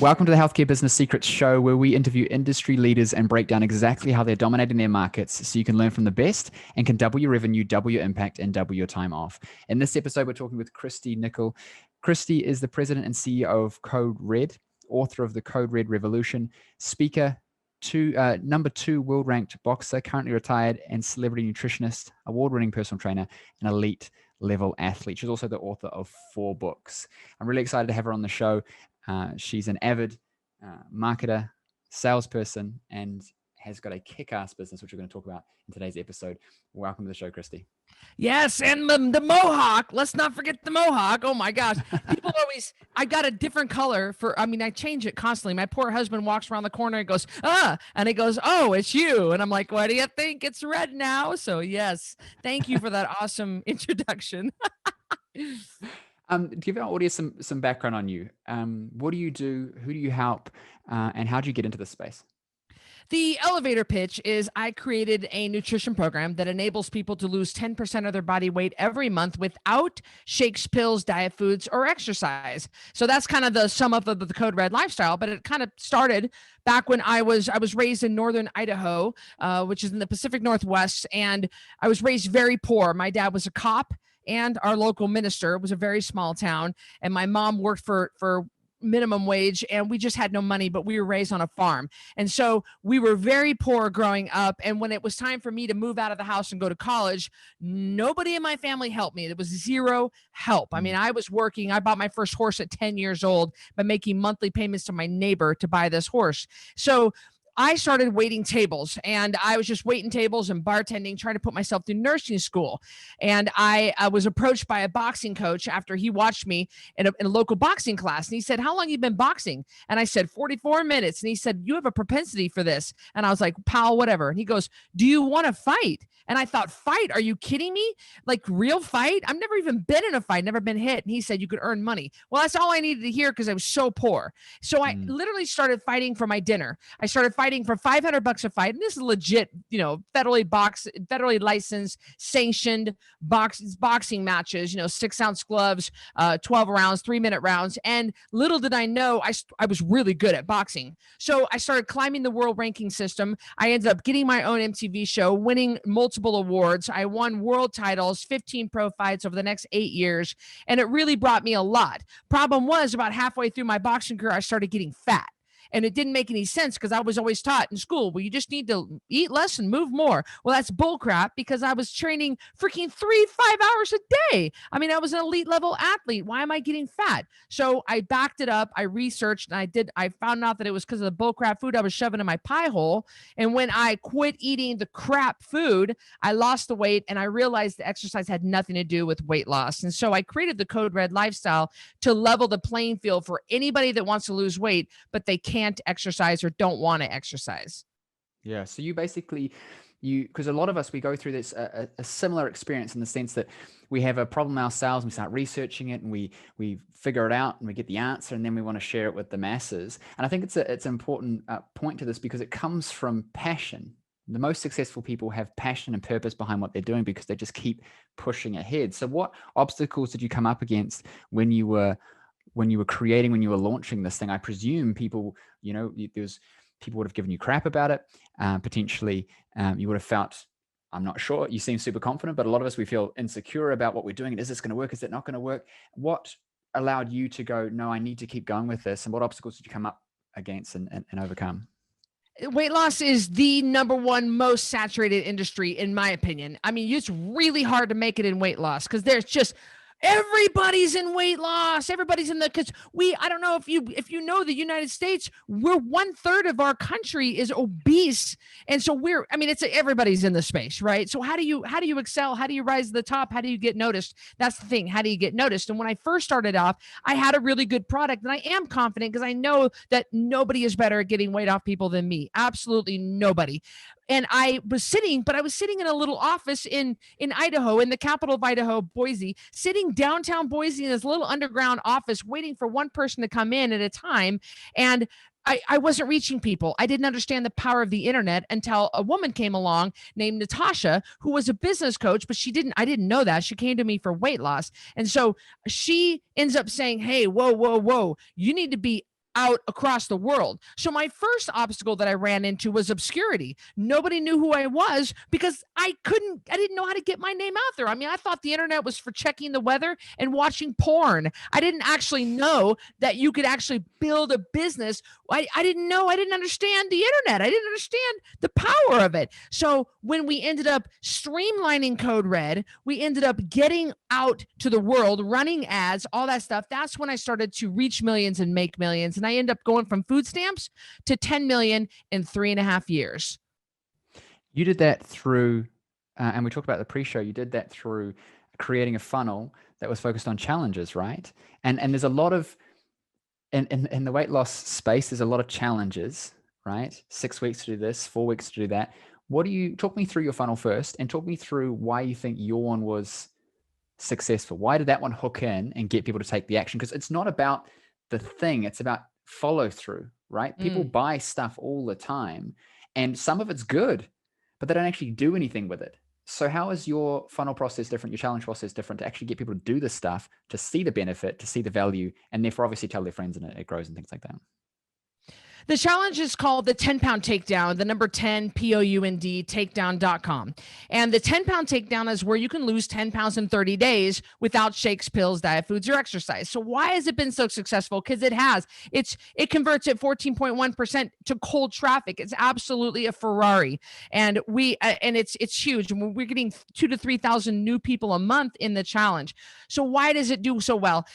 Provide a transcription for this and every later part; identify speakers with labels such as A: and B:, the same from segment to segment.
A: Welcome to the Healthcare Business Secrets Show, where we interview industry leaders and break down exactly how they're dominating their markets so you can learn from the best and can double your revenue, double your impact, and double your time off. In this episode, we're talking with Cristy Nicol. Cristy is the president and CEO of Code Red, author of the Code Red Revolution, speaker, number 2 world-ranked boxer, currently retired, and celebrity nutritionist, award-winning personal trainer, and elite level athlete. She's also the author of 4 books. I'm really excited to have her on the show. She's an avid marketer, salesperson, and has got a kick-ass business, which we're going to talk about in today's episode. Welcome to the show, Cristy.
B: Yes, and the mohawk. Let's not forget the mohawk. Oh my gosh. People always, I got a different color I change it constantly. My poor husband walks around the corner and goes, and he goes, oh, it's you. And I'm like, what do you think? It's red now. So yes, thank you for that awesome introduction.
A: Give our audience some background on you. What do you do? Who do you help? And how did you get into this space?
B: The elevator pitch is I created a nutrition program that enables people to lose 10% of their body weight every month without shakes, pills, diet foods, or exercise. So that's kind of the sum up of the Code Red lifestyle, but it kind of started back when I was raised in northern Idaho, which is in the Pacific Northwest, and I was raised very poor. My dad was a cop and our local minister. It was a very small town, and my mom worked for minimum wage, and we just had no money, but we were raised on a farm. And so we were very poor growing up. And when it was time for me to move out of the house and go to college, nobody in my family helped me. There was zero help. I mean, I was working. I bought my first horse at 10 years old by making monthly payments to my neighbor to buy this horse. So I started waiting tables, and I was just waiting tables and bartending, trying to put myself through nursing school. And I was approached by a boxing coach after he watched me in a local boxing class. And he said, how long have you been boxing? And I said, 44 minutes. And he said, you have a propensity for this. And I was like, pal, whatever. And he goes, do you want to fight? And I thought, fight? Are you kidding me? Like real fight? I've never even been in a fight, never been hit. And he said, you could earn money. Well, that's all I needed to hear because I was so poor. So I literally started fighting for my dinner. I started fighting for $500 a fight. And this is legit, federally licensed, sanctioned boxing matches, 6-ounce gloves, 12 rounds, 3-minute rounds. And little did I know, I was really good at boxing. So I started climbing the world ranking system. I ended up getting my own MTV show, winning multiple awards. I won world titles, 15 pro fights over the next 8 years. And it really brought me a lot. Problem was, about halfway through my boxing career, I started getting fat. And it didn't make any sense because I was always taught in school, well, you just need to eat less and move more. Well, that's bullcrap because I was training freaking 3-5 hours a day. I mean, I was an elite level athlete. Why am I getting fat? So I backed it up. I researched and I found out that it was because of the bullcrap food I was shoving in my pie hole. And when I quit eating the crap food, I lost the weight, and I realized the exercise had nothing to do with weight loss. And so I created the Code Red lifestyle to level the playing field for anybody that wants to lose weight, but they can't exercise or don't want to exercise.
A: Yeah. So you basically, because a lot of us, we go through this a similar experience in the sense that we have a problem ourselves and we start researching it and we figure it out and we get the answer and then we want to share it with the masses. And I think it's an important point to this because it comes from passion. The most successful people have passion and purpose behind what they're doing because they just keep pushing ahead. So what obstacles did you come up against when you were creating, when you were launching this thing? I presume people, people would have given you crap about it. Potentially, you would have felt, I'm not sure, you seem super confident, but a lot of us, we feel insecure about what we're doing. Is this going to work? Is it not going to work? What allowed you to go, no, I need to keep going with this? And what obstacles did you come up against and overcome?
B: Weight loss is the number one most saturated industry, in my opinion. I mean, it's really hard to make it in weight loss because there's just everybody's in weight loss. Everybody's in because I don't know if you know the United States, we're 1/3 of our country is obese. And so everybody's in the space, right? So how do you excel? How do you rise to the top? How do you get noticed? That's the thing. How do you get noticed? And when I first started off, I had a really good product and I am confident because I know that nobody is better at getting weight off people than me. Absolutely nobody. And I was sitting in a little office in Idaho, in the capital of Idaho, Boise, sitting downtown Boise in this little underground office, waiting for one person to come in at a time. And I wasn't reaching people. I didn't understand the power of the internet until a woman came along named Natasha, who was a business coach, but I didn't know that. She came to me for weight loss. And so she ends up saying, hey, whoa, you need to be out across the world. So my first obstacle that I ran into was obscurity. Nobody knew who I was because I didn't know how to get my name out there. I mean, I thought the internet was for checking the weather and watching porn. I didn't actually know that you could actually build a business. I didn't know, I didn't understand the internet. I didn't understand the power of it. So when we ended up streamlining Code Red, we ended up getting out to the world, running ads, all that stuff. That's when I started to reach millions and make millions. And I end up going from food stamps to 10 million in 3.5 years.
A: You did that through, and we talked about the pre-show, you did that through creating a funnel that was focused on challenges, right? And there's a lot of, in the weight loss space, there's a lot of challenges, right? 6 weeks to do this, 4 weeks to do that. Talk me through your funnel first and talk me through why you think your one was successful. Why did that one hook in and get people to take the action? Because it's not about the thing, it's about follow through, right? People buy stuff all the time and some of it's good, but they don't actually do anything with it. So how is your funnel process different, your challenge process different to actually get people to do this stuff, to see the benefit, to see the value, and therefore obviously tell their friends and it grows and things like that?
B: The challenge is called the 10-pound takedown, the number 10 POUND takedown.com. And the 10-pound takedown is where you can lose 10 pounds in 30 days without shakes, pills, diet foods, or exercise. So why has it been so successful? Because it converts at 14.1% to cold traffic. It's absolutely a Ferrari. And it's huge. We're getting 2,000 to 3,000 new people a month in the challenge. So why does it do so well?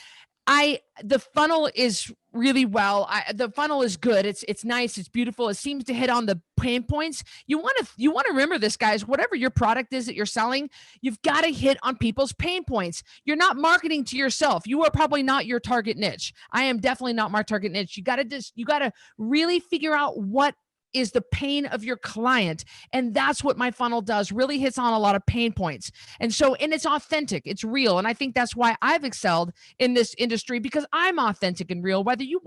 B: The funnel is really well. The funnel is good. It's nice. It's beautiful. It seems to hit on the pain points. You want to remember this, guys. Whatever your product is that you're selling, you've got to hit on people's pain points. You're not marketing to yourself. You are probably not your target niche. I am definitely not my target niche. You got to really figure out what is the pain of your client. And that's what my funnel does, really hits on a lot of pain points. And it's authentic, it's real. And I think that's why I've excelled in this industry, because I'm authentic and real. Whether you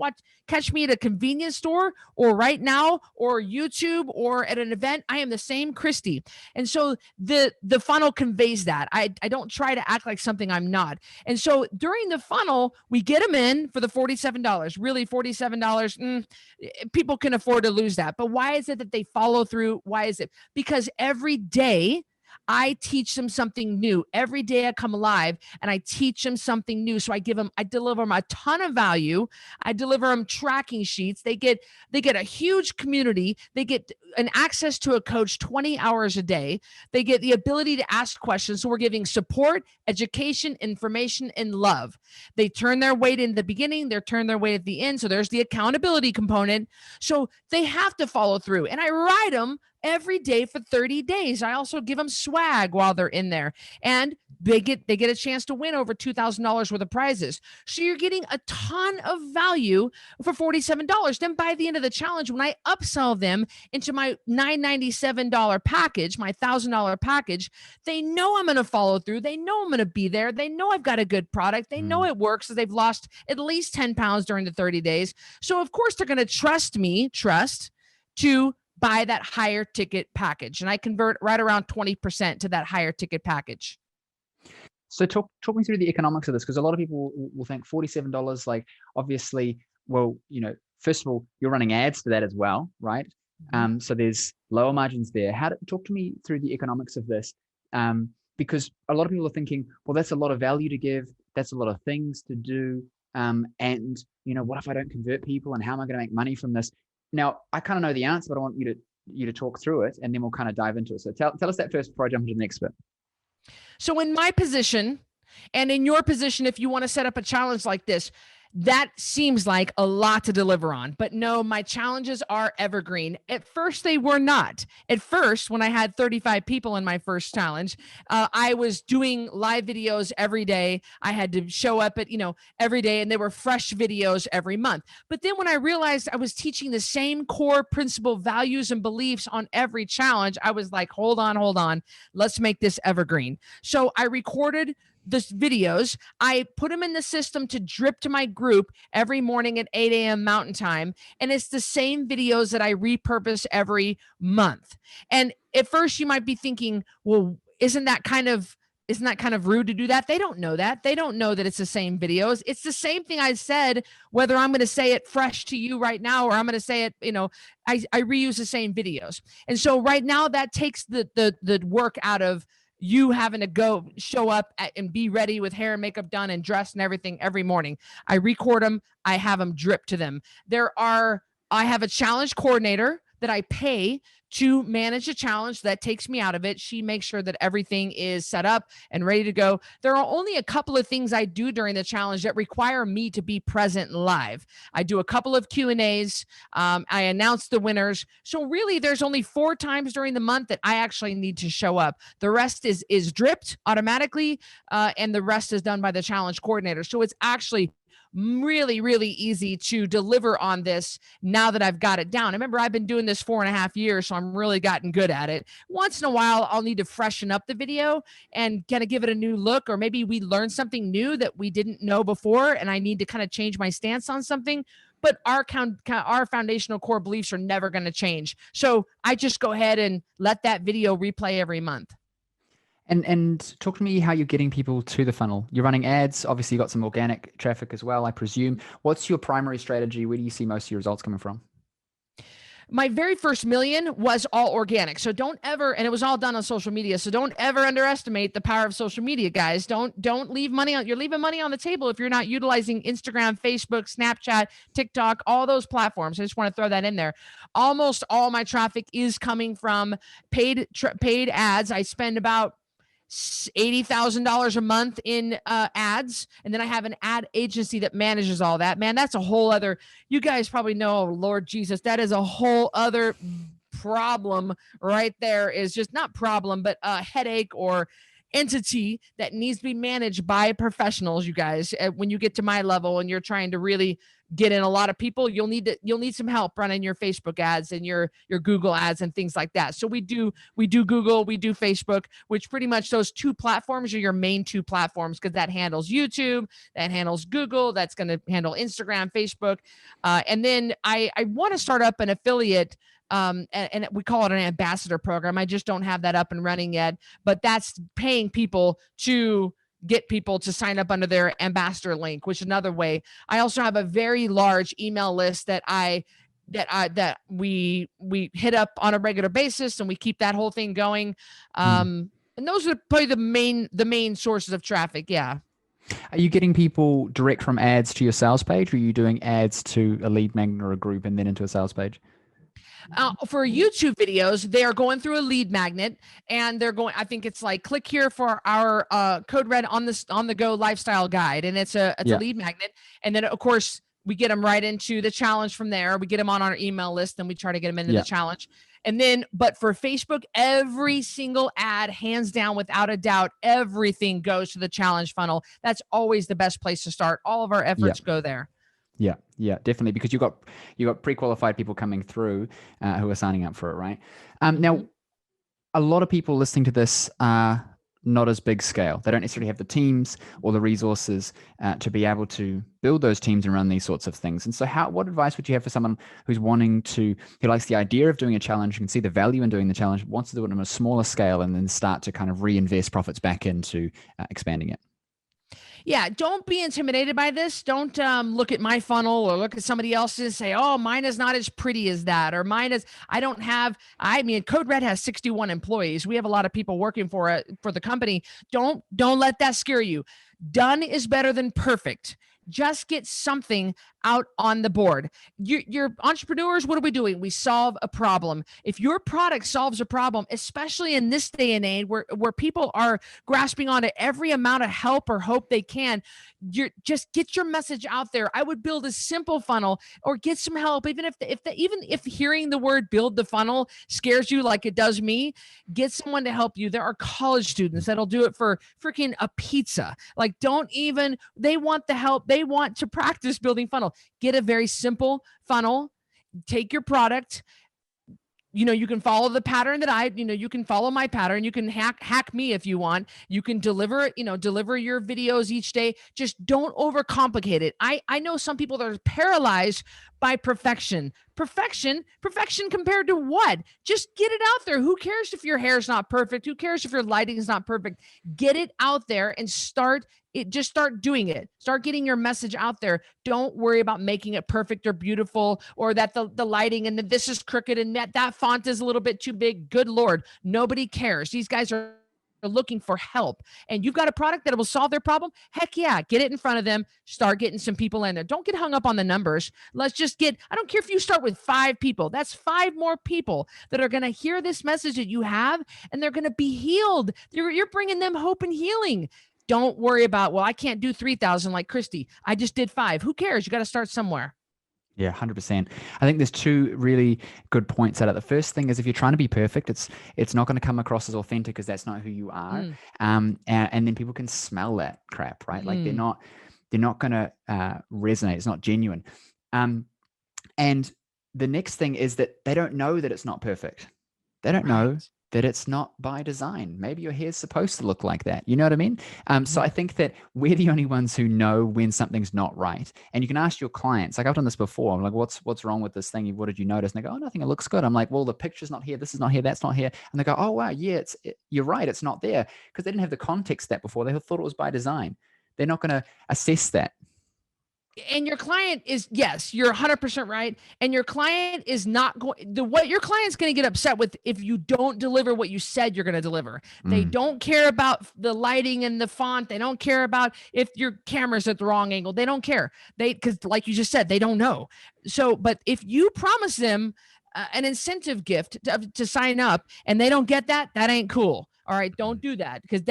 B: catch me at a convenience store or right now or YouTube or at an event, I am the same Cristy. And so the funnel conveys that. I don't try to act like something I'm not. And so during the funnel, we get them in for the $47. Really, $47, people can afford to lose that. But why is it that they follow through? Why is it? Because every day I teach them something new. Every day I come alive and I teach them something new. So I deliver them a ton of value. I deliver them tracking sheets. They get a huge community. They get an access to a coach 20 hours a day. They get the ability to ask questions. So we're giving support, education, information, and love. They turn their weight in the beginning. They turn their weight at the end. So there's the accountability component. So they have to follow through. And I ride them every day for 30 days. I also give them swag while they're in there, and they get a chance to win over $2,000 worth of prizes. So you're getting a ton of value for $47. Then by the end of the challenge, when I upsell them into my $997 package, my $1,000 package, they know I'm going to follow through. They know I'm going to be there. They know I've got a good product. They know it works. So they've lost at least 10 pounds during the 30 days. So of course they're going to trust to buy that higher ticket package. And I convert right around 20% to that higher ticket package.
A: So talk me through the economics of this, because a lot of people will think $47, like obviously, well, first of all, you're running ads for that as well, right? So there's lower margins there. Talk to me through the economics of this, because a lot of people are thinking, well, that's a lot of value to give. That's a lot of things to do. And what if I don't convert people, and how am I going to make money from this? Now, I kind of know the answer, but I want you to talk through it, and then we'll kind of dive into it. So tell us that first before I jump into the next bit.
B: So in my position, and in your position, if you want to set up a challenge like this, that seems like a lot to deliver on. But no, my challenges are evergreen. At first, they were not. At first, when I had 35 people in my first challenge, I was doing live videos every day. I had to show up at, every day, and they were fresh videos every month. But then when I realized I was teaching the same core principle, values, and beliefs on every challenge, I was like, hold on. Let's make this evergreen. So I recorded the videos. I put them in the system to drip to my group every morning at 8 a.m. Mountain Time. And it's the same videos that I repurpose every month. And at first you might be thinking, well, isn't that kind of Isn't that kind of rude to do that? They don't know that. They don't know that it's the same videos. It's the same thing I said, whether I'm going to say it fresh to you right now, or I'm going to say it, I reuse the same videos. And so right now that takes the work out of you having to go show up and be ready with hair and makeup done and dressed and everything every morning. I record them. I have them drip to them. I have a challenge coordinator that I pay to manage a challenge. That takes me out of it. She makes sure that everything is set up and ready to go. There are only a couple of things I do during the challenge that require me to be present live. I do a couple of Q&As. I announce the winners. So really, there's only 4 times during the month that I actually need to show up. The rest is dripped automatically, and the rest is done by the challenge coordinator. So it's actually really, really easy to deliver on this now that I've got it down. Remember, I've been doing this 4.5 years, so I'm really gotten good at it. Once in a while, I'll need to freshen up the video and kind of give it a new look, or maybe we learned something new that we didn't know before, and I need to kind of change my stance on something. But our foundational core beliefs are never going to change. So I just go ahead and let that video replay every month.
A: And talk to me how you're getting people to the funnel. You're running ads. Obviously, you got some organic traffic as well, I presume. What's your primary strategy? Where do you see most of your results coming from?
B: My very first million was all organic. So don't ever, and it was all done on social media. So don't ever underestimate the power of social media, guys. Don't leave money on, you're leaving money on the table if you're not utilizing Instagram, Facebook, Snapchat, TikTok, all those platforms. I just want to throw that in there. Almost all my traffic is coming from paid ads. I spend about $80,000 a month in ads. And then I have an ad agency that manages all that. Man, that's a whole other, you guys probably know, Lord Jesus, that is a whole other problem right there. Is just not problem, but a headache or entity that needs to be managed by professionals. You guys, when you get to my level and you're trying to really get in a lot of people, you'll need some help running your Facebook ads and your Google ads and things like that. So we do Google, we do Facebook, which pretty much those 2 platforms are your main 2 platforms, because that handles YouTube, that handles Google, that's going to handle Instagram, Facebook. And then I want to start up an affiliate, and we call it an ambassador program. I just don't have that up and running yet, but that's paying people to get people to sign up under their ambassador link, which is another way. I also have a very large email list that we hit up on a regular basis, and we keep that whole thing going. And those are probably the main sources of traffic. Yeah.
A: Are you getting people direct from ads to your sales page, or are you doing ads to a lead magnet or a group and then into a sales page?
B: For YouTube videos, they are going through a lead magnet, and they're going, I think it's like, click here for our Code Red on the go lifestyle guide. And it's a lead magnet. And then of course we get them right into the challenge from there. We get them on our email list, and we try to get them into the challenge. And then, but for Facebook, every single ad, hands down, without a doubt, everything goes to the challenge funnel. That's always the best place to start. All of our efforts go there.
A: Yeah, definitely, because you got pre-qualified people coming through who are signing up for it, right? Now, a lot of people listening to this are not as big scale. They don't necessarily have the teams or the resources to be able to build those teams and run these sorts of things. And so what advice would you have for someone who likes the idea of doing a challenge, can see the value in doing the challenge, wants to do it on a smaller scale, and then start to kind of reinvest profits back into expanding it?
B: Yeah, don't be intimidated by this. Don't look at my funnel or look at somebody else's and say, oh, mine is not as pretty as that. Or Code Red has 61 employees. We have a lot of people working for the company. Don't let that scare you. Done is better than perfect. Just get something out on the board. You're entrepreneurs. What are we doing? We solve a problem. If your product solves a problem, especially in this day and age where people are grasping onto every amount of help or hope they can, just get your message out there. I would build a simple funnel, or get some help. Even if hearing the word build the funnel scares you like it does me, get someone to help you. There are college students that'll do it for freaking a pizza. Like, they want the help. They want to practice building funnel. Get a very simple funnel. Take your product. You can follow the pattern that you can follow my pattern. You can hack me if you want. You can deliver your videos each day. Just don't overcomplicate it. I know some people that are paralyzed by perfection. Perfection compared to what? Just get it out there. Who cares if your hair's not perfect? Who cares if your lighting is not perfect? Get it out there and start it. Just start doing it. Start getting your message out there. Don't worry about making it perfect or beautiful, or that the lighting and this is crooked and that font is a little bit too big. Good Lord, nobody cares. These guys are looking for help, and you've got a product that will solve their problem. Heck yeah, get it in front of them. Start getting some people in there. Don't get hung up on the numbers. Let's just get, I don't care if you start with 5 people. That's 5 more people that are going to hear this message that you have, and they're going to be healed. You're bringing them hope and healing. Don't worry about, well, I can't do 3,000 like Cristy. I just did 5. Who cares? You got to start somewhere.
A: Yeah, 100%. I think there's 2 really good points out of it. The first thing is, if you're trying to be perfect, it's not going to come across as authentic, because that's not who you are. And then people can smell that crap, right? Like they're not going to resonate. It's not genuine. And the next thing is that they don't know that it's not perfect. They don't know that it's not by design. Maybe your hair's supposed to look like that. You know what I mean? So I think that we're the only ones who know when something's not right. And you can ask your clients, like I've done this before. I'm like, what's wrong with this thing? What did you notice? And they go, oh, nothing, it looks good. I'm like, well, the picture's not here. This is not here. That's not here. And they go, oh, wow, yeah, you're right. It's not there. Because they didn't have the context that before. They thought it was by design. They're not going to assess that.
B: And your client is, yes, you're 100% right. And your client is not going, what your client's going to get upset with if you don't deliver what you said you're going to deliver. They don't care about the lighting and the font. They don't care about if your camera's at the wrong angle. They don't care. Because like you just said, they don't know. So, but if you promise them an incentive gift to sign up and they don't get that, that ain't cool. All right. Don't do that, because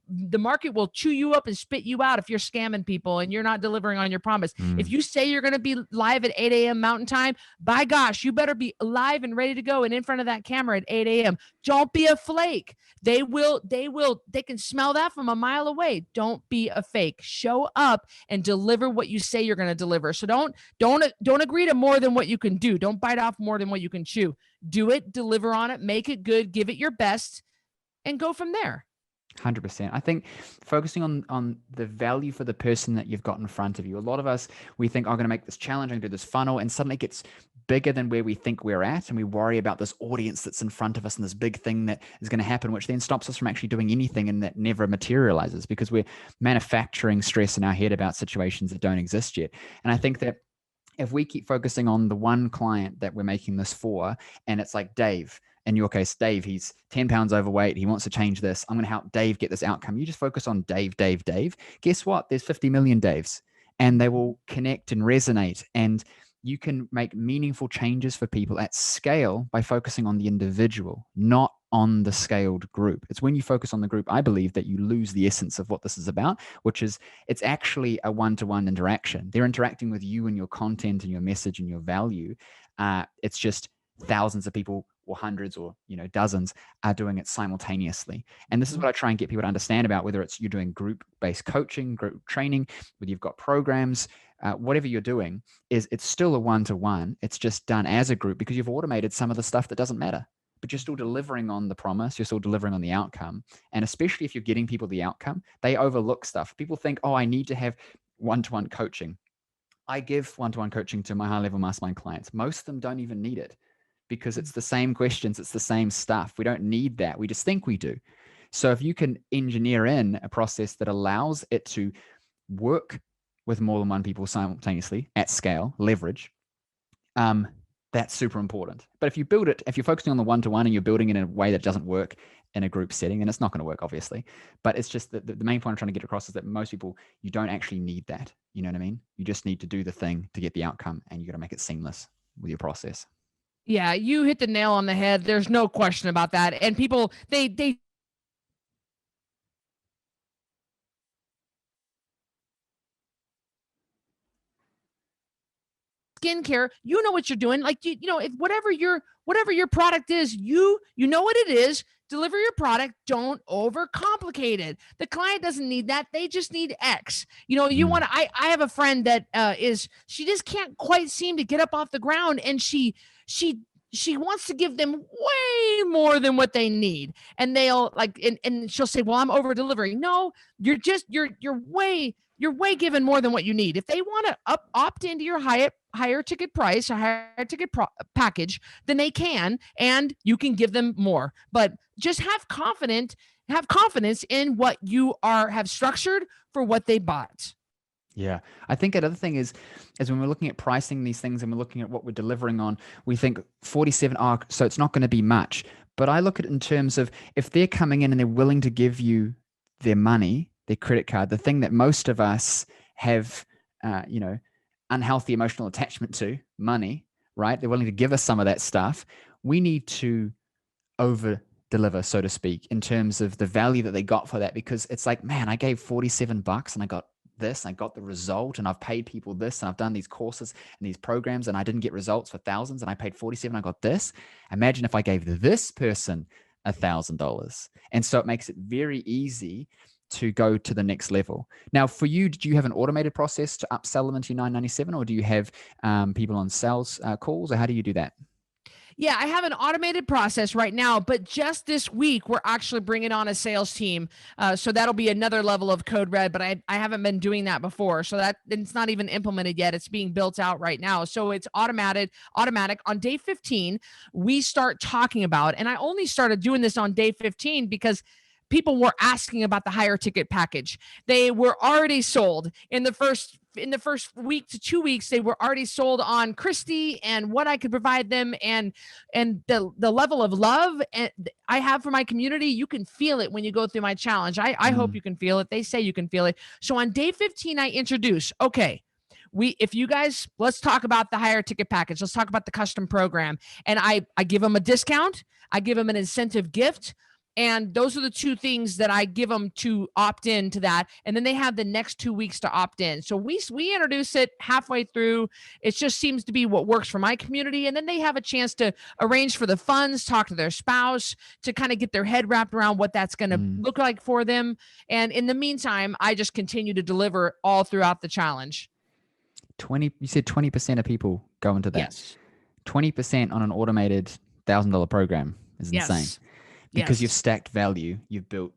B: the market will chew you up and spit you out if you're scamming people and you're not delivering on your promise. If you say you're going to be live at 8 a.m. Mountain Time, by gosh, you better be live and ready to go and in front of that camera at 8 a.m. Don't be a flake. They can smell that from a mile away. Don't be a fake. Show up and deliver what you say you're going to deliver. So don't agree to more than what you can do. Don't bite off more than what you can chew. Do it, deliver on it, make it good, give it your best, and go from there.
A: 100%. I think focusing on the value for the person that you've got in front of you. A lot of us, we think, I'm going to make this challenge, I'm going to do this funnel, and suddenly it gets bigger than where we think we're at. And we worry about this audience that's in front of us and this big thing that is going to happen, which then stops us from actually doing anything, and that never materializes because we're manufacturing stress in our head about situations that don't exist yet. And I think that if we keep focusing on the one client that we're making this for, and it's like Dave, in your case, Dave, he's 10 pounds overweight. He wants to change this. I'm going to help Dave get this outcome. You just focus on Dave. Guess what? There's 50 million Daves, and they will connect and resonate. And you can make meaningful changes for people at scale by focusing on the individual, not on the scaled group. It's when you focus on the group, I believe, that you lose the essence of what this is about, which is it's actually a one-to-one interaction. They're interacting with you and your content and your message and your value. It's just thousands of people, or hundreds, or dozens, are doing it simultaneously. And this is what I try and get people to understand about, whether it's you're doing group-based coaching, group training, whether you've got programs, whatever you're doing, is it's still a one-to-one. It's just done as a group because you've automated some of the stuff that doesn't matter, but you're still delivering on the promise. You're still delivering on the outcome. And especially if you're getting people the outcome, they overlook stuff. People think, oh, I need to have one-to-one coaching. I give one-to-one coaching to my high-level mastermind clients. Most of them don't even need it, because it's the same questions, it's the same stuff. We don't need that. We just think we do. So if you can engineer in a process that allows it to work with more than one people simultaneously at scale, leverage, that's super important. But if you build it, if you're focusing on the one-to-one and you're building it in a way that doesn't work in a group setting, and it's not going to work, obviously, but it's just that the main point I'm trying to get across is that most people, you don't actually need that. You know what I mean? You just need to do the thing to get the outcome, and you got to make it seamless with your process.
B: Yeah, you hit the nail on the head. There's no question about that. And people, they skincare, you know what you're doing. Like, if whatever your product is, you know what it is. Deliver your product. Don't overcomplicate it. The client doesn't need that. They just need X. You want to, I have a friend that she just can't quite seem to get up off the ground, and she she wants to give them way more than what they need. And they'll like, and she'll say, well, I'm over delivering. No, you're way given more than what you need. If they want to opt into your higher ticket price, a higher ticket package, then they can, and you can give them more. But just have confidence in what you have structured for what they bought.
A: Yeah. I think another thing is when we're looking at pricing these things and we're looking at what we're delivering on, we think 47, so it's not going to be much. But I look at it in terms of if they're coming in and they're willing to give you their money, their credit card, the thing that most of us have, unhealthy emotional attachment to, money, right? They're willing to give us some of that stuff. We need to over deliver, so to speak, in terms of the value that they got for that, because it's like, man, I gave $47 and I got this, and I got the result, and I've paid people this, and I've done these courses and these programs, and I didn't get results for thousands, and I paid 47, I got this. Imagine if I gave this person $1,000. And so it makes it very easy to go to the next level. Now, for you, did you have an automated process to upsell them into $997, or do you have people on sales calls, or how do you do that?
B: Yeah, I have an automated process right now, but just this week, we're actually bringing on a sales team. So that'll be another level of code red, but I haven't been doing that before. So it's not even implemented yet. It's being built out right now. So it's automatic. On day 15, we start talking about, and I only started doing this on day 15 because people were asking about the higher ticket package. They were already sold in the first week to 2 weeks. They were already sold on Cristy and what I could provide them, and the level of love I have for my community. You can feel it when you go through my challenge. I hope you can feel it. They say you can feel it. So on day 15, I introduce, okay, if you guys, let's talk about the higher ticket package. Let's talk about the custom program. And I give them a discount. I give them an incentive gift. And those are the two things that I give them to opt in to that. And then they have the next 2 weeks to opt in. So we introduce it halfway through. It just seems to be what works for my community. And then they have a chance to arrange for the funds, talk to their spouse, to kind of get their head wrapped around what that's going to look like for them. And in the meantime, I just continue to deliver all throughout the challenge.
A: You said 20% of people go into that.
B: Yes.
A: 20% on an automated $1,000 program is insane. Because you've stacked value, you've built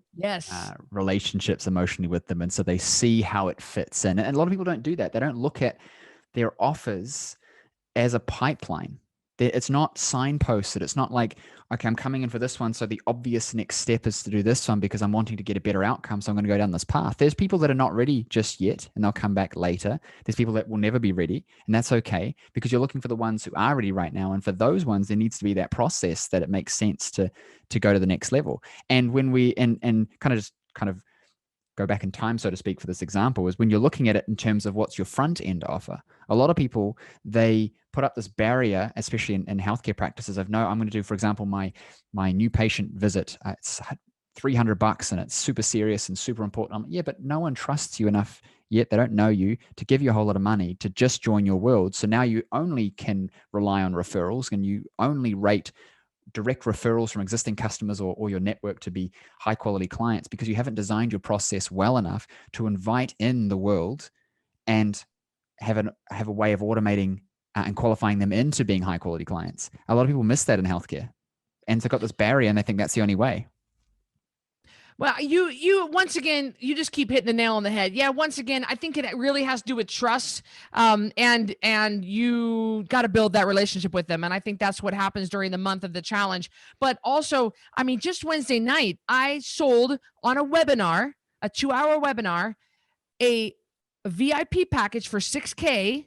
A: relationships emotionally with them. And so they see how it fits in. And a lot of people don't do that. They don't look at their offers as a pipeline. It's not signposted. It's not like, okay, I'm coming in for this one, so the obvious next step is to do this one because I'm wanting to get a better outcome, so I'm going to go down this path. There's people that are not ready just yet, and they'll come back later. There's people that will never be ready, and that's okay, because you're looking for the ones who are ready right now. And for those ones, there needs to be that process that it makes sense to go to the next level. And when we and kind of go back in time, so to speak, for this example, is when you're looking at it in terms of what's your front end offer. A lot of people, they put up this barrier, especially in healthcare practices, of, no, I'm going to do, for example, my new patient visit. It's $300 and it's super serious and super important. Yeah, but no one trusts you enough yet. They don't know you to give you a whole lot of money to just join your world. So now you only can rely on referrals, and you only rate direct referrals from existing customers or your network to be high quality clients, because you haven't designed your process well enough to invite in the world and have a way of automating and qualifying them into being high quality clients. A lot of people miss that in healthcare, and so got this barrier, and they think that's the only way.
B: Well, you once again, you just keep hitting the nail on the head. Yeah, once again, I think it really has to do with trust, and you got to build that relationship with them. And I think that's what happens during the month of the challenge. But also, I mean, just Wednesday night, I sold on a webinar, a 2-hour webinar, a VIP package for $6,000.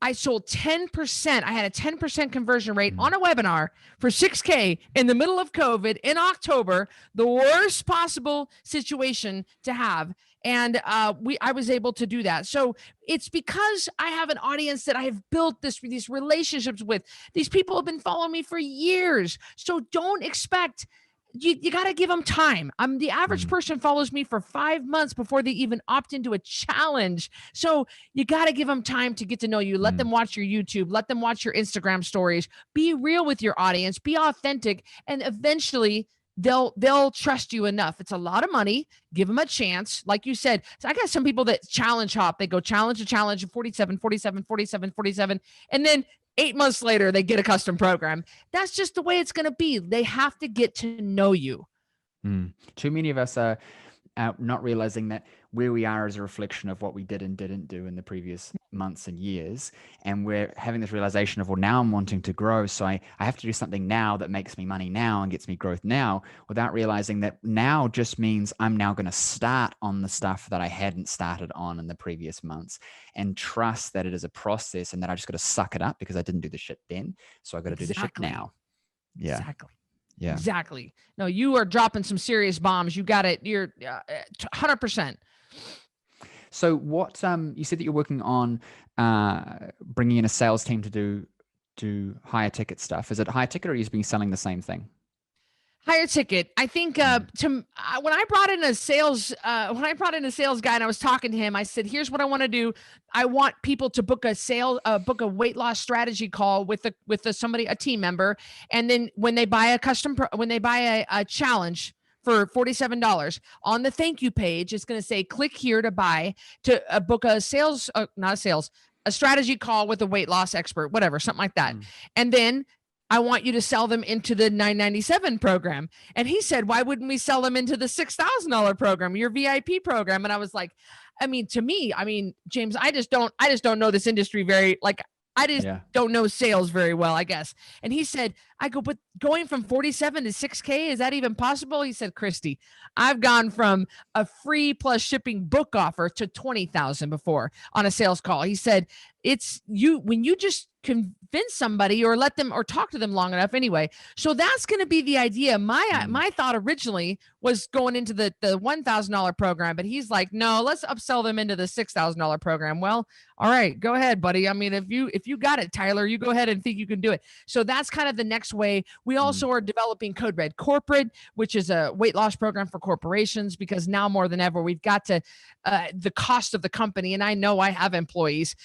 B: I sold 10%. I had a 10% conversion rate on a webinar for $6,000 in the middle of COVID in October, the worst possible situation to have. And I was able to do that. So it's because I have an audience that I have built these relationships with. These people have been following me for years. So don't expect, you got to give them time. The average person follows me for 5 months before they even opt into a challenge. So you got to give them time to get to know you. Let them watch your YouTube. Let them watch your Instagram stories. Be real with your audience. Be authentic. And eventually they'll trust you enough. It's a lot of money. Give them a chance. Like you said, so I got some people that challenge hop. They go challenge to challenge, 47. And then 8 months later, they get a custom program. That's just the way it's going to be. They have to get to know you.
A: Too many of us are not realizing that where we are is a reflection of what we did and didn't do in the previous months and years. And we're having this realization of, well, now I'm wanting to grow. So I have to do something now that makes me money now and gets me growth now, without realizing that now just means I'm now going to start on the stuff that I hadn't started on in the previous months, and trust that it is a process and that I just got to suck it up because I didn't do the shit then. So I got to do the shit now. Yeah.
B: Exactly.
A: Yeah.
B: Exactly. No, you are dropping some serious bombs. You got it. You're 100%.
A: So what, you said that you're working on bringing in a sales team to do higher ticket stuff. Is it higher ticket, or are you been selling the same thing?
B: Higher ticket. I think when I brought in a sales guy and I was talking to him, I said, "Here's what I want to do. I want people to book a weight loss strategy call with a team member, and then when they buy a challenge for $47 on the thank you page, it's going to say click here to buy to book a a strategy call with a weight loss expert, whatever, something like that, and then." I want you to sell them into the $997 program. And he said, why wouldn't we sell them into the $6,000 program, your VIP program? And I was like, to me, James, I just don't know this industry don't know sales very well, I guess. And he said, but going from 47 to 6K, is that even possible? He said, Cristy, I've gone from a free plus shipping book offer to 20,000 before on a sales call. He said, when you just convince somebody or let them or talk to them long enough anyway. So that's going to be the idea. My thought originally was going into the $1,000 program, but he's like, no, let's upsell them into the $6,000 program. Well, all right, go ahead, buddy. If you got it, Tyler, you go ahead and think you can do it. So that's kind of the next way. We also are developing Code Red Corporate, which is a weight loss program for corporations, because now more than ever, we've got to the cost of the company. And I know I have employees.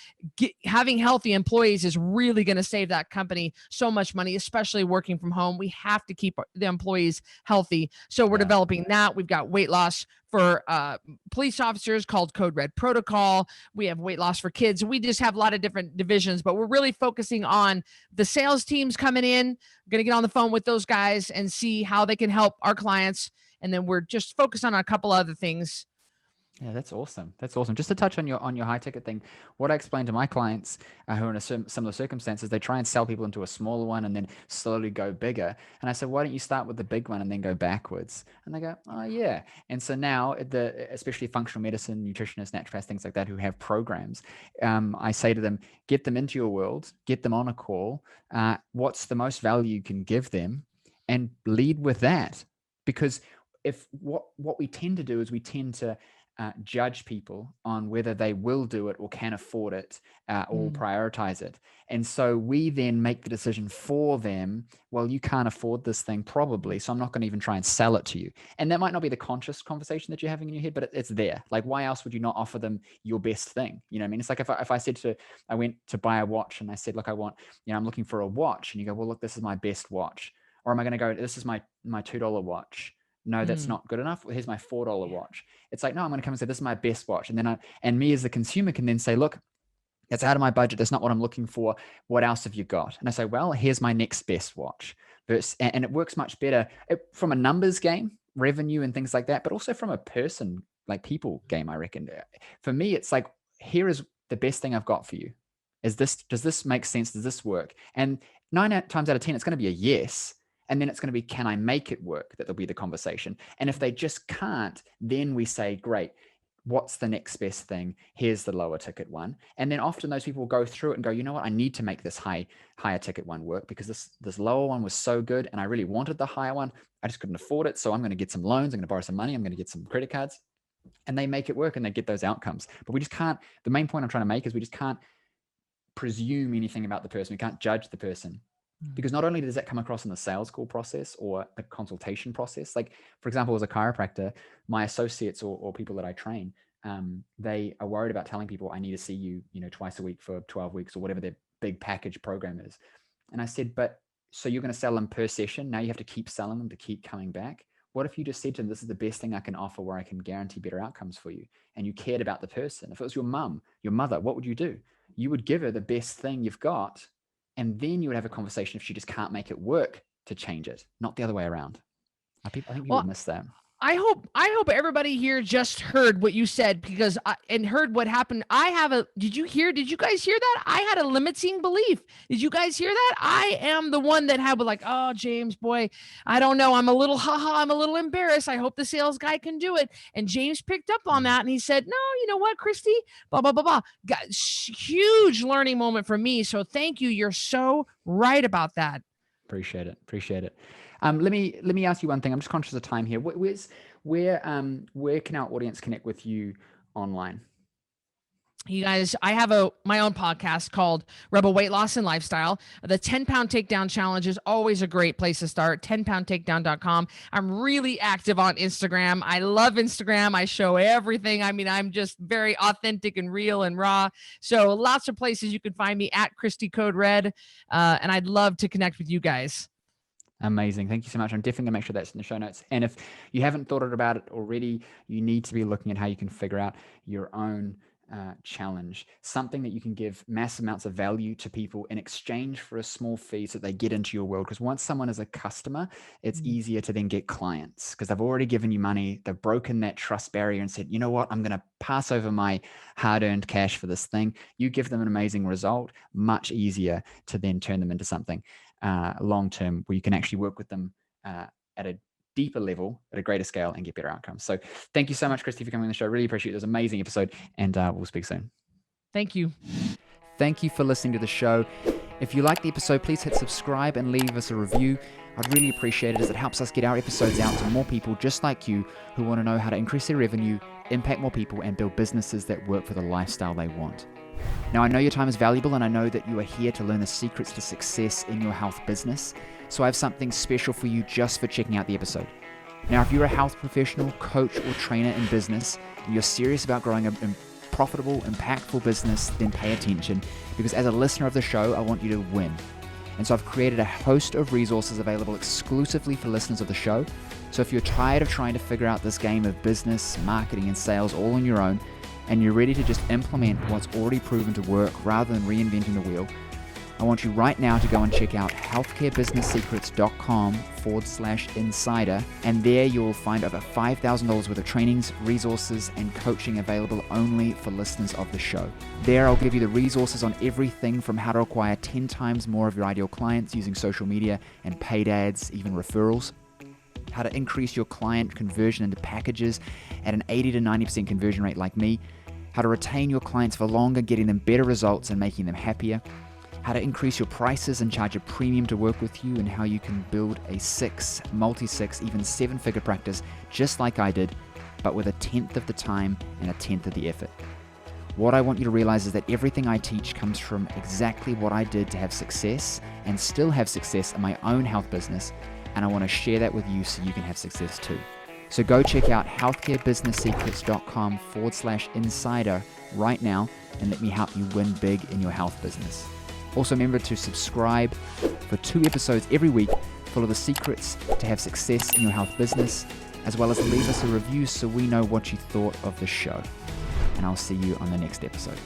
B: Having healthy employees is really going to save that company so much money, especially working from home. We have to keep the employees healthy. So we're developing that. We've got weight loss for police officers called Code Red Protocol. We have weight loss for kids. We just have a lot of different divisions, but we're really focusing on the sales teams coming in. We're going to get on the phone with those guys and see how they can help our clients. And then we're just focused on a couple other things.
A: Yeah, that's awesome. That's awesome. Just to touch on your high ticket thing, what I explain to my clients who are in a similar circumstances, they try and sell people into a smaller one and then slowly go bigger. And I said, why don't you start with the big one and then go backwards? And they go, oh yeah. And so now especially functional medicine, nutritionists, naturopaths, things like that, who have programs, I say to them, get them into your world, get them on a call. What's the most value you can give them, and lead with that? Because if what we tend to do is we tend to judge people on whether they will do it or can afford it or prioritize it. And so we then make the decision for them. Well, you can't afford this thing probably, so I'm not going to even try and sell it to you. And that might not be the conscious conversation that you're having in your head, but it's there. Like, why else would you not offer them your best thing? You know what I mean? It's like if I said I went to buy a watch and I said, look, I'm looking for a watch. And you go, well, look, this is my best watch. Or am I going to go, this is my $2 watch? No, that's not good enough. Here's my $4 watch. It's like, no, I'm going to come and say, this is my best watch. And then and me as the consumer can then say, look, it's out of my budget. That's not what I'm looking for. What else have you got? And I say, well, here's my next best watch. And it works much better from a numbers game, revenue and things like that, but also from a person, like people game, I reckon. For me, it's like, here is the best thing I've got for you. Does this make sense? Does this work? And 9 times out of 10, it's going to be a yes. And then it's going to be, can I make it work? That'll be the conversation. And if they just can't, then we say, great, what's the next best thing? Here's the lower ticket one. And then often those people will go through it and go, you know what? I need to make this higher ticket one work because this lower one was so good. And I really wanted the higher one. I just couldn't afford it. So I'm going to get some loans. I'm going to borrow some money. I'm going to get some credit cards, and they make it work and they get those outcomes. But we just can't, the main point I'm trying to make is we just can't presume anything about the person. We can't judge the person. Because not only does that come across in the sales call process or the consultation process, like for example, as a chiropractor, my associates or people that I train, they are worried about telling people I need to see you, twice a week for 12 weeks or whatever their big package program is. And I said, but so you're going to sell them per session. Now you have to keep selling them to keep coming back. What if you just said to them, this is the best thing I can offer where I can guarantee better outcomes for you? And you cared about the person. If it was your mother, what would you do? You would give her the best thing you've got And then you would have a conversation if she just can't make it work to change it, not the other way around. I think people miss that.
B: I hope everybody here just heard what you said, because and heard what happened. Did you guys hear that? I had a limiting belief. Did you guys hear that? I am the one that had like, oh, James, boy, I don't know. I'm a little embarrassed. I hope the sales guy can do it. And James picked up on that and he said, no, you know what, Cristy, blah, blah, blah, blah. Huge learning moment for me. So thank you. You're so right about that.
A: Appreciate it. Let me ask you one thing. I'm just conscious of time here. Where can our audience connect with you online?
B: You guys, I have my own podcast called Rebel Weight Loss and Lifestyle. The 10-pound takedown challenge is always a great place to start. 10poundtakedown.com. I'm really active on Instagram. I love Instagram. I show everything. I mean, I'm just very authentic and real and raw. So lots of places you can find me at Cristy Code Red. And I'd love to connect with you guys.
A: Amazing. Thank you so much. I'm definitely going to make sure that's in the show notes. And if you haven't thought about it already, you need to be looking at how you can figure out your own challenge, something that you can give mass amounts of value to people in exchange for a small fee so that they get into your world. Because once someone is a customer, it's easier to then get clients because they've already given you money. They've broken that trust barrier and said, you know what, I'm going to pass over my hard-earned cash for this thing. You give them an amazing result, much easier to then turn them into something long-term where you can actually work with them at a deeper level, at a greater scale, and get better outcomes. So thank you so much, Cristy, for coming on the show. Really appreciate it. It was an amazing episode, and we'll speak soon.
B: Thank you.
A: Thank you for listening to the show. If you like the episode, please hit subscribe and leave us a review. I'd really appreciate it as it helps us get our episodes out to more people just like you who want to know how to increase their revenue, impact more people, and build businesses that work for the lifestyle they want. Now, I know your time is valuable, and I know that you are here to learn the secrets to success in your health business. So I have something special for you just for checking out the episode. Now, if you're a health professional, coach, or trainer in business, and you're serious about growing a profitable, impactful business, then pay attention, because as a listener of the show, I want you to win. And so I've created a host of resources available exclusively for listeners of the show. So if you're tired of trying to figure out this game of business, marketing, and sales all on your own, and you're ready to just implement what's already proven to work rather than reinventing the wheel, I want you right now to go and check out healthcarebusinesssecrets.com/insider, and there you'll find over $5,000 worth of trainings, resources, and coaching available only for listeners of the show. There I'll give you the resources on everything from how to acquire 10 times more of your ideal clients using social media and paid ads, even referrals, how to increase your client conversion into packages at an 80 to 90% conversion rate like me, how to retain your clients for longer, getting them better results and making them happier, how to increase your prices and charge a premium to work with you, and how you can build a multi-six, even 7-figure practice just like I did, but with 1/10 of the time and 1/10 of the effort. What I want you to realize is that everything I teach comes from exactly what I did to have success and still have success in my own health business, and I want to share that with you so you can have success too. So go check out healthcarebusinesssecrets.com/insider right now and let me help you win big in your health business. Also remember to subscribe for 2 episodes every week full of the secrets to have success in your health business, as well as leave us a review so we know what you thought of the show. And I'll see you on the next episode.